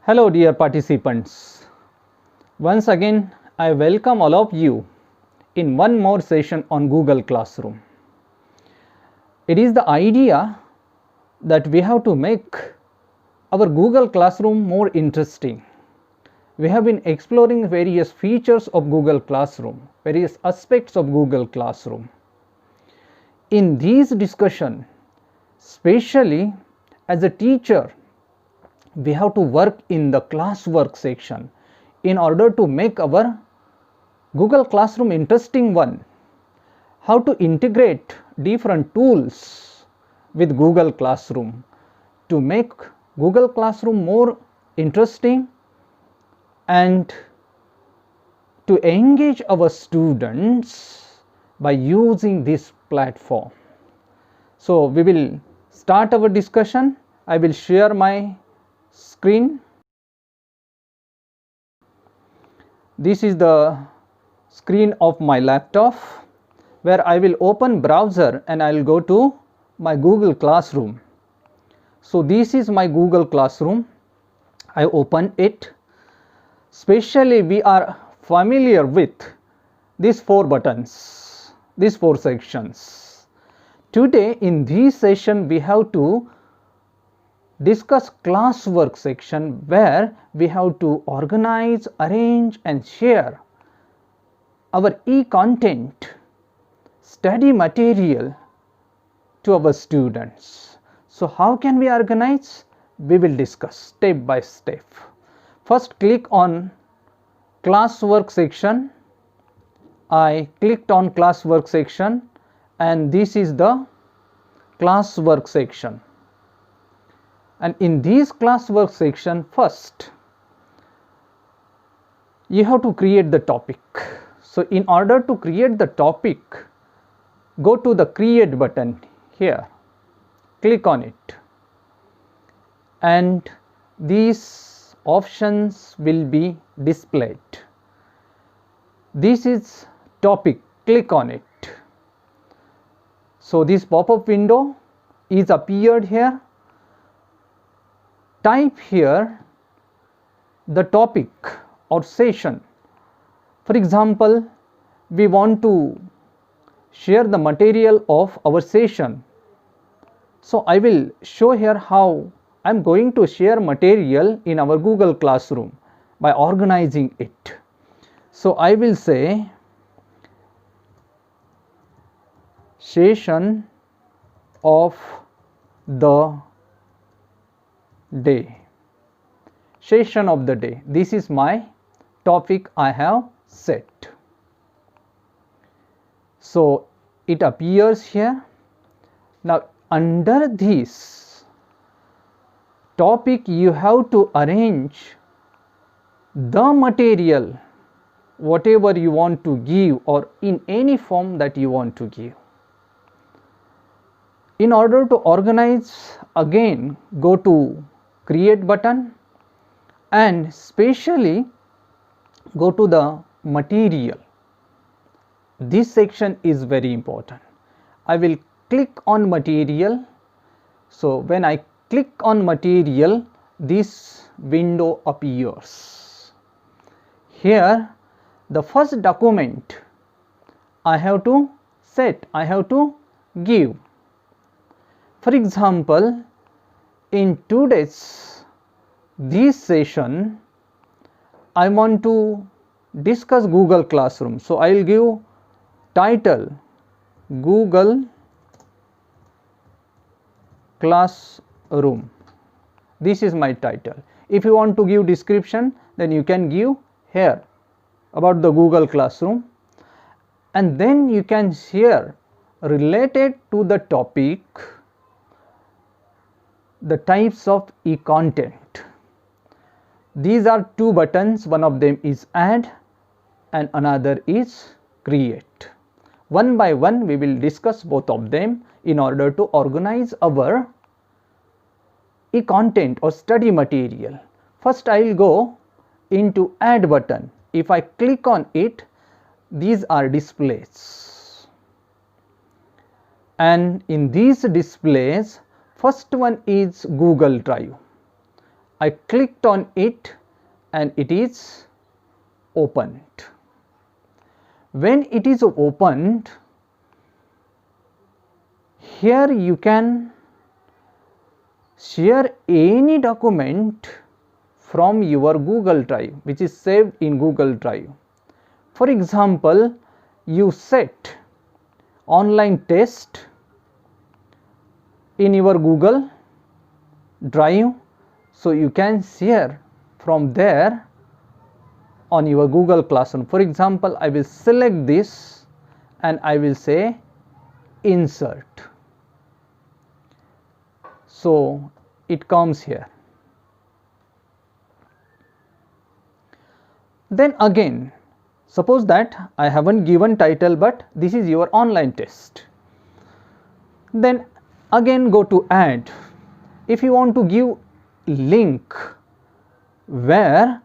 Hello dear participants, once again I welcome all of you in one more session on Google Classroom. It is the idea that we have to make our Google Classroom more interesting. We have been exploring various features of Google Classroom, various aspects of Google Classroom. In these discussions, especially as a teacher, we have to work in the classwork section in order to make our Google Classroom interesting one. How to integrate different tools with Google Classroom to make Google Classroom more interesting and to engage our students by using this platform. So we will start our discussion. I will share my screen. This is the screen of my laptop where I will open browser and I will go to my Google Classroom. So this is my Google Classroom. I open it. Especially we are familiar with these 4 buttons, these 4 sections. Today in this session we have to discuss classwork section where we have to organize, arrange and share our e-content, study material to our students. So how can we organize? We will discuss step by step. First click on classwork section. I clicked on classwork section and this is the classwork section. And in this classwork section, first you have to create the topic. So in order to create the topic, go to the create button here, click on it and these options will be displayed. This is topic, click on it. So this pop-up window is appeared here. Type here the topic or session. For example, we want to share the material of our session. So I will show here how I am going to share material in our Google Classroom by organizing it. So I will say session of the day, session of the day. This is my topic I have set. So it appears here. Now under this topic you have to arrange the material whatever you want to give or in any form that you want to give. In order to organize, again go to create button and especially go to the material. This section is very important. I will click on material. So when I click on material, this window appears. Here the first document I have to set, I have to give. For example, in today's this session I want to discuss Google Classroom. So I will give title Google Classroom. This is my title. If you want to give description, then you can give here about the Google Classroom, and then you can share related to the topic the types of e-content. These are 2 buttons, one of them is add and another is create. One by one we will discuss both of them in order to organize our e-content or study material. First I will go into add button. If I click on it, these are displays. and in these displays, first one is Google Drive. I clicked on it and it is opened. When it is opened, here you can share any document from your Google Drive which is saved in Google Drive. For example, you set online test in your Google Drive, so you can share from there on your Google Classroom. For example, I will select this and I will say insert. So it comes here. Then again, suppose that I haven't given title, but this is your online test. Then again go to add. If you want to give link where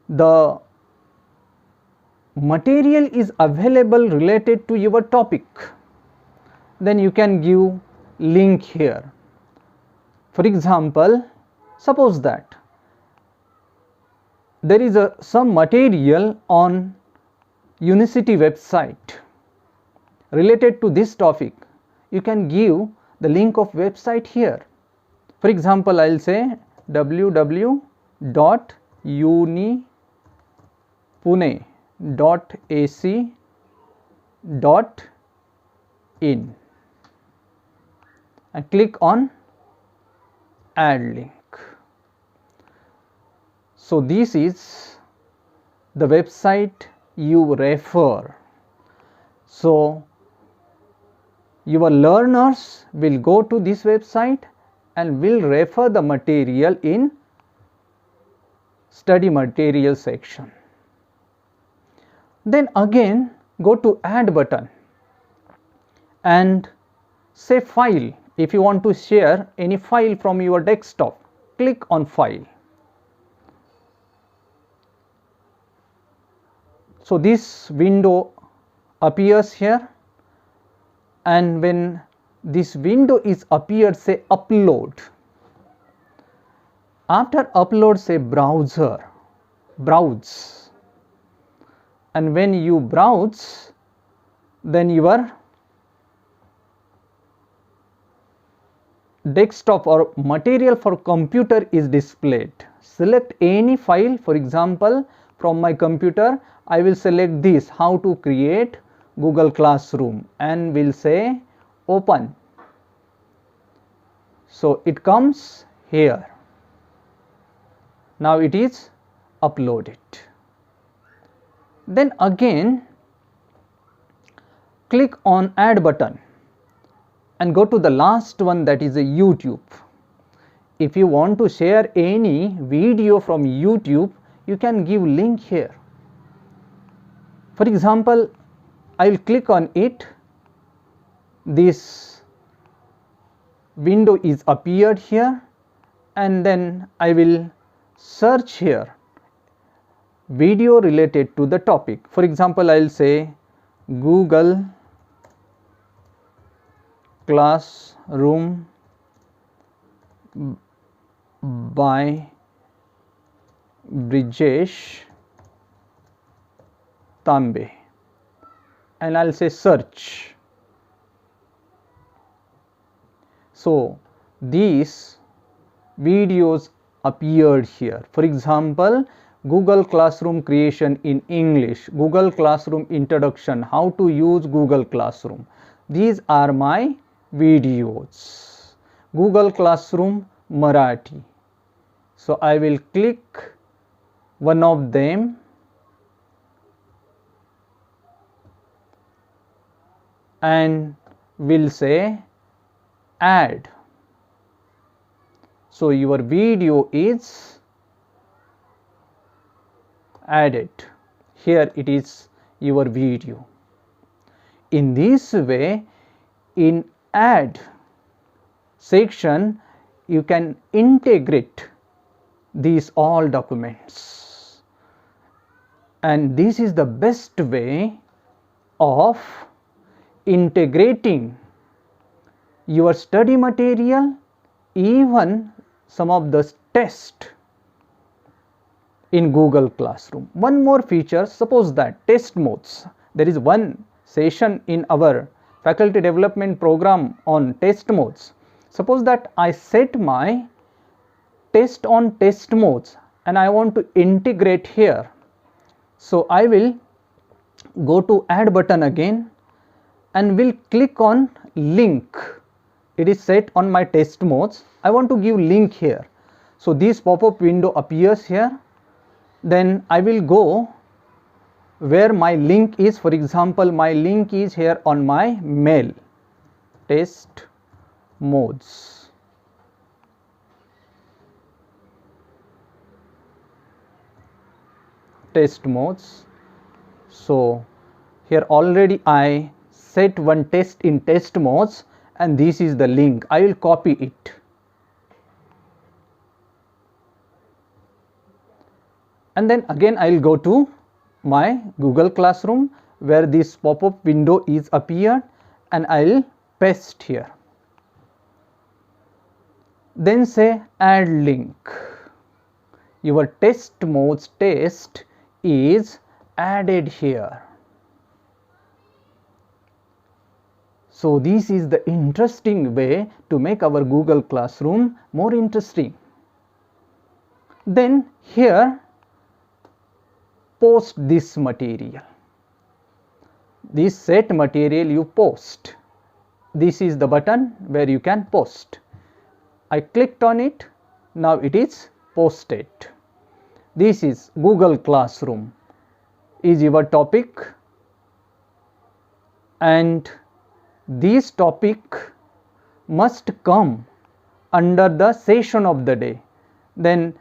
the material is available related to your topic, then you can give link here. For example, suppose that there is some material on Unicity website related to this topic, you can give the link of website here. For example, I will say www.unipune.ac.in and click on add link. So this is the website you refer. So your learners will go to this website and will refer the material in study material section. Then again go to add button and say file. If you want to share any file from your desktop, click on file. So this window appears here, and when this window is appeared, say upload. After upload, say browse, and when you browse, then your desktop or material for computer is displayed. Select any file. For example, from my computer I will select this, how to create Google Classroom, and will say open. So it comes here. Now it is uploaded. Then again click on add button and go to the last one, that is a YouTube. If you want to share any video from YouTube, you can give link here. For example, I will click on it. This window is appeared here, and then I will search here video related to the topic. For example, I will say Google Classroom by Brijesh Tambe, and I will say search. So these videos appeared here. For example, Google Classroom creation in English, Google Classroom introduction, how to use Google Classroom. These are my videos. Google Classroom Marathi. So I will click one of them and will say add. So your video is added. Here it is your video. In this way, in add section you can integrate these all documents, and this is the best way of integrating your study material, even some of the test in Google Classroom. One more feature, suppose that test modes, there is one session in our faculty development program on test modes. Suppose that I set my test on test modes and I want to integrate here. So I will go to add button again and will click on link. It is set on my test modes. I want to give link here. So this pop-up window appears here. Then I will go where my link is. For example, my link is here on my mail, test modes. Test modes. So here already I set one test in test modes and this is the link. I will copy it. And then again I will go to my Google Classroom where this pop-up window is appeared and I will paste here. Then say add link. Your test modes test is added here. So this is the interesting way to make our Google Classroom more interesting. Then here post this material. This set material you post. This is the button where you can post. I clicked on it. Now it is posted. This is Google Classroom. Is your topic, and this topic must come under the session of the day. Then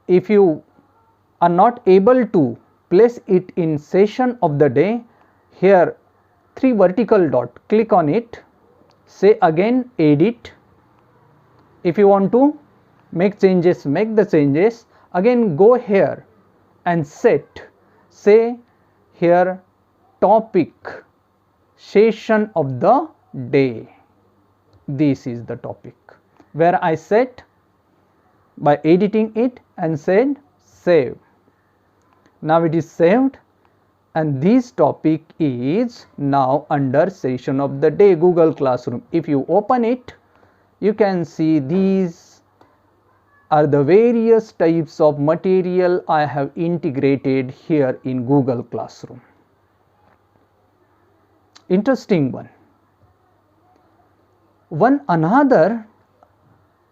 if you are not able to place it in session of the day, here 3 vertical dot, click on it, say again edit. If you want to make changes, make the changes. Again go here and set, say here topic, session of the day. This is the topic where I set by editing it and said save. Now it is saved and this topic is now under session of the day Google Classroom. If you open it, you can see these are the various types of material I have integrated here in Google Classroom. Interesting one. One another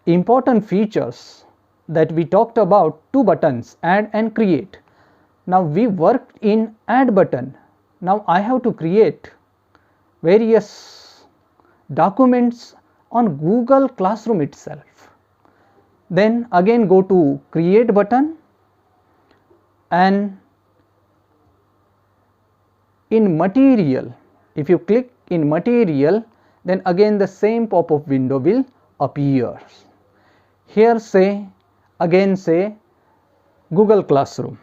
important features that we talked about, 2 buttons, add and create. Now we worked in add button. Now I have to create various documents on Google Classroom itself. Then again go to create button and in material, if you click in material, then again the same pop-up window will appear. Here say again say Google Classroom.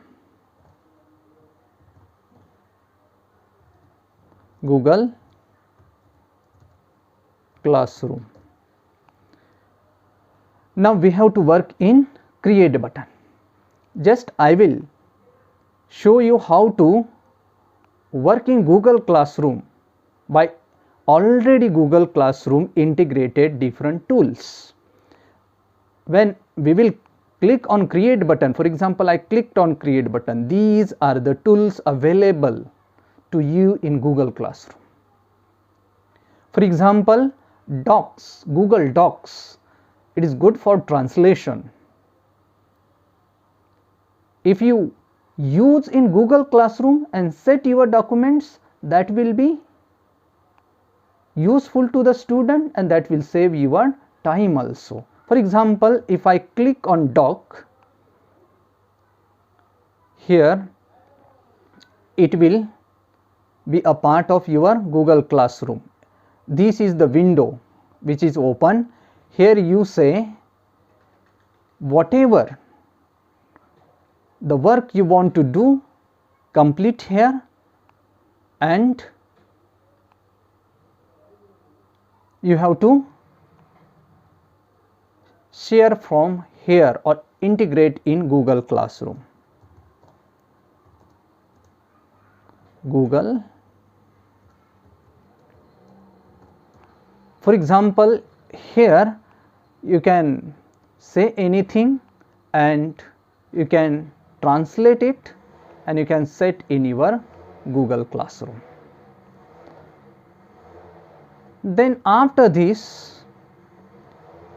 Google Classroom. Now we have to work in create button. Just I will show you how to work in Google Classroom by already Google Classroom integrated different tools. When we will click on create button, for example, I clicked on create button. These are the tools available to you in Google Classroom. For example, Docs, Google Docs. It is good for translation. If you use in Google Classroom and set your documents, that will be useful to the student and that will save your time also. For example, if I click on doc, here it will be a part of your Google Classroom. This is the window which is open. Here you say whatever the work you want to do, complete here, and you have to share from here or integrate in Google Classroom. Google. For example, here you can say anything and you can translate it and you can set in your Google Classroom. Then after this,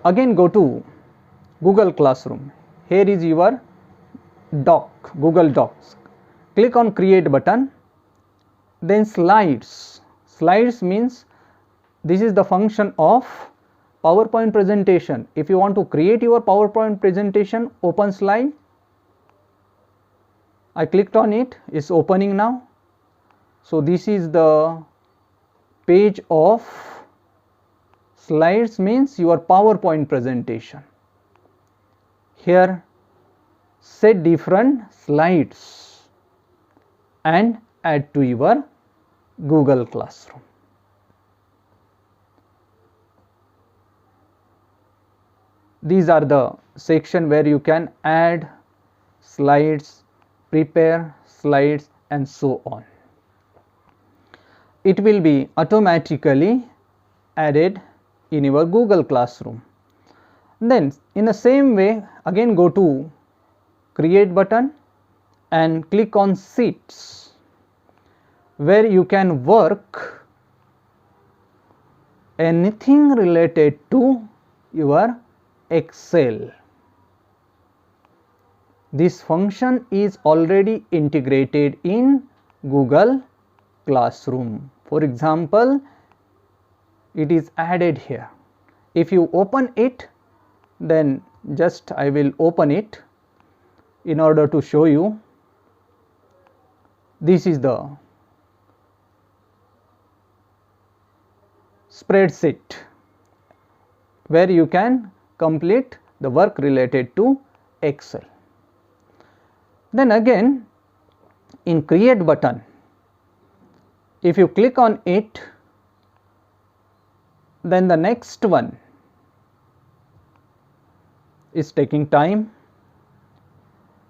again go to Google Classroom. Here is your doc, Google Docs. Click on create button. Then slides. Slides means this is the function of PowerPoint presentation. If you want to create your PowerPoint presentation, open slide. I clicked on it, it's opening now. So this is the page of slides, means your PowerPoint presentation. Here set different slides and add to your Google Classroom. These are the section where you can add slides, prepare slides and so on. It will be automatically added in your Google Classroom. Then in the same way, again go to create button and click on sheets, where you can work anything related to your Excel. This function is already integrated in Google Classroom. For example, it is added here. If you open it, then just I will open it in order to show you. This is the spreadsheet where you can complete the work related to Excel. Then again in create button, if you click on it, then the next one is taking time.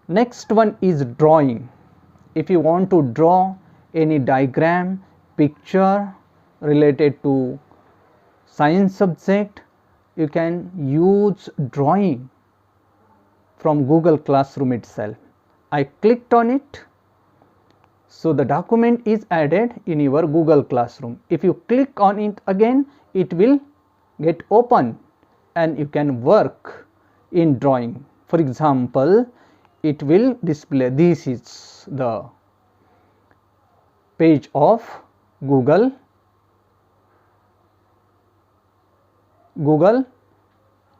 Next one is drawing. If you want to draw any diagram, picture related to science subject, you can use drawing from Google Classroom itself. I clicked on it, so the document is added in your Google Classroom. If you click on it again, it will get open and you can work in drawing. For example, it will display, this is the page of Google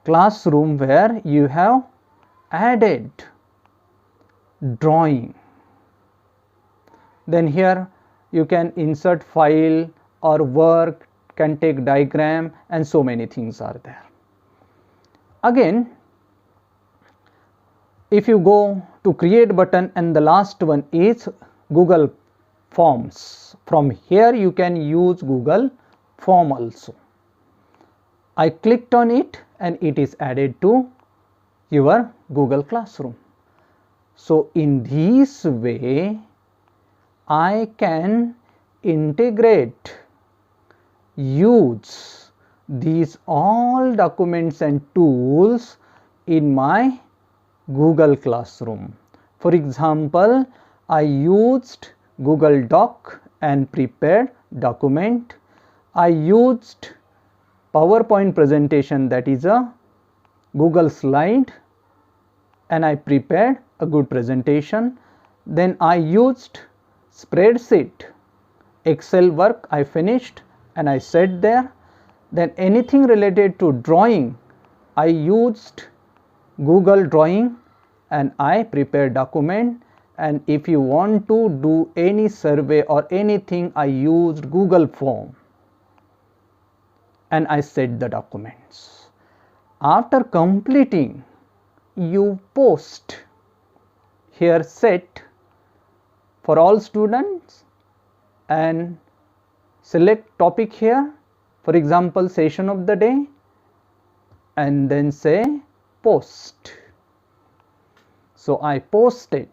Classroom, where you have added drawing. Then here you can insert file or work, can take diagram and so many things are there. Again, if you go to create button and the last one is Google Forms. From here you can use Google Form also. I clicked on it and it is added to your Google Classroom. So in this way I can integrate, use these all documents and tools in my Google Classroom. For example, I used Google Doc and prepared document. I used PowerPoint presentation, that is a Google slide, and I prepared a good presentation. Then I used spreadsheet, Excel work I finished and I set there. Then anything related to drawing, I used Google Drawing and I prepared document. And if you want to do any survey or anything, I used Google Form and I set the documents. After completing, you post here set for all students and select topic here, for example session of the day, and then say post. So I posted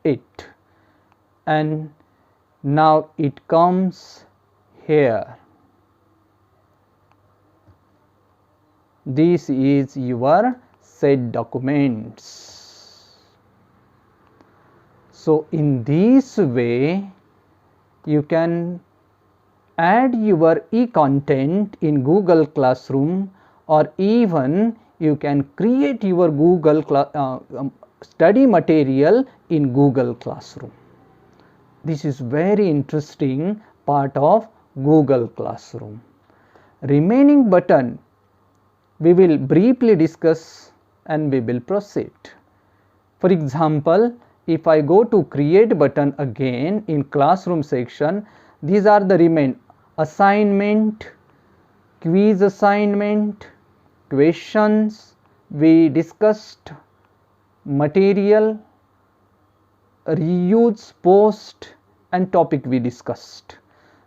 it, and now it comes here. This is your set documents. So in this way you can add your e-content in Google Classroom, or even you can create your Google study material in Google Classroom. This is very interesting part of Google Classroom. Remaining button we will briefly discuss and we will proceed. For example, if I go to create button again in classroom section, these are the remain assignment, quiz assignment, questions we discussed, material, reuse, post, and topic we discussed.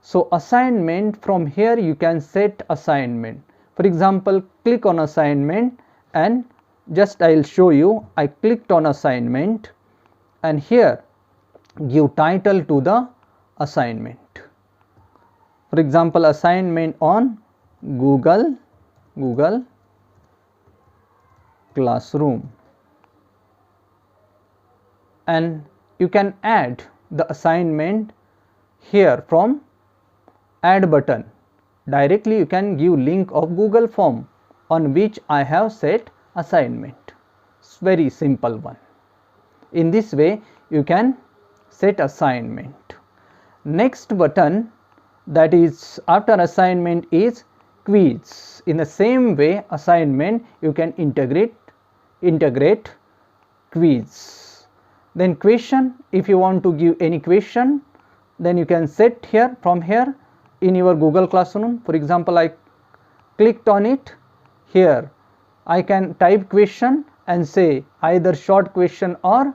So assignment, from here you can set assignment. For example, click on assignment, and just I will show you. I clicked on assignment, and here give title to the assignment. For example, assignment on Google Classroom, and you can add the assignment here from add button. Directly you can give link of Google form on which I have set assignment. It's very simple one. In this way you can set assignment. Next button, that is after assignment, is quiz. In the same way assignment you can integrate quiz. Then question, if you want to give any question, then you can set here from here in your Google Classroom. For example, I clicked on it. Here I can type question and say either short question or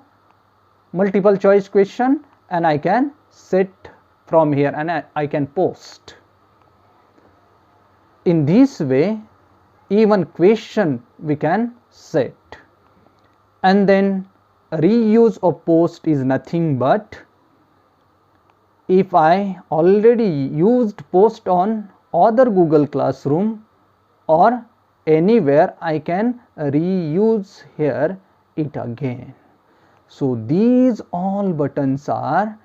multiple choice question, and I can set from here, and I can post. In this way even question we can set. And then reuse of post is nothing but, if I already used post on other Google Classroom or anywhere, I can reuse here it again. So these all buttons are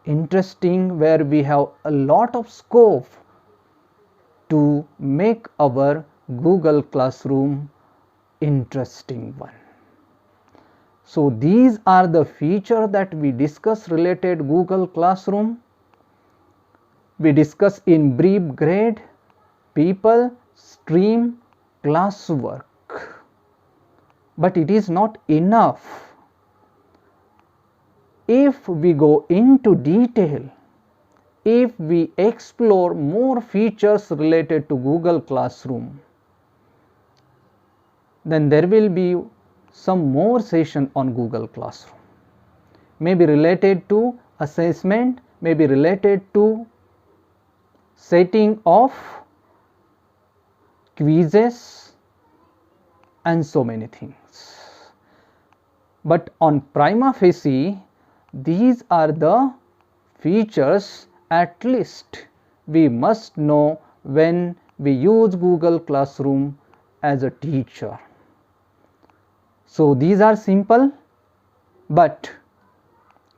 interesting, where we have a lot of scope to make our Google Classroom interesting one. So these are the features that we discuss related Google Classroom. We discuss in brief grade, people, stream, classwork. But it is not enough. If we go into detail, if we explore more features related to Google Classroom, then there will be some more session on Google Classroom, maybe related to assessment, maybe related to setting of quizzes and so many things. But on prima facie, these are the features at least we must know when we use Google Classroom as a teacher. So these are simple, but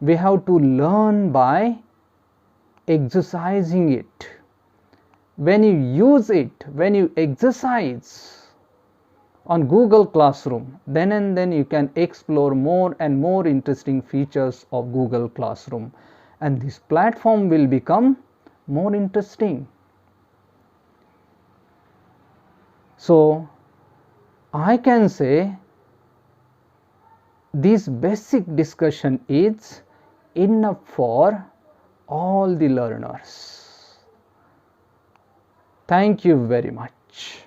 we have to learn by exercising it. When you use it, when you exercise on Google Classroom, then and then you can explore more and more interesting features of Google Classroom, and this platform will become more interesting. So I can say this basic discussion is enough for all the learners. Thank you very much.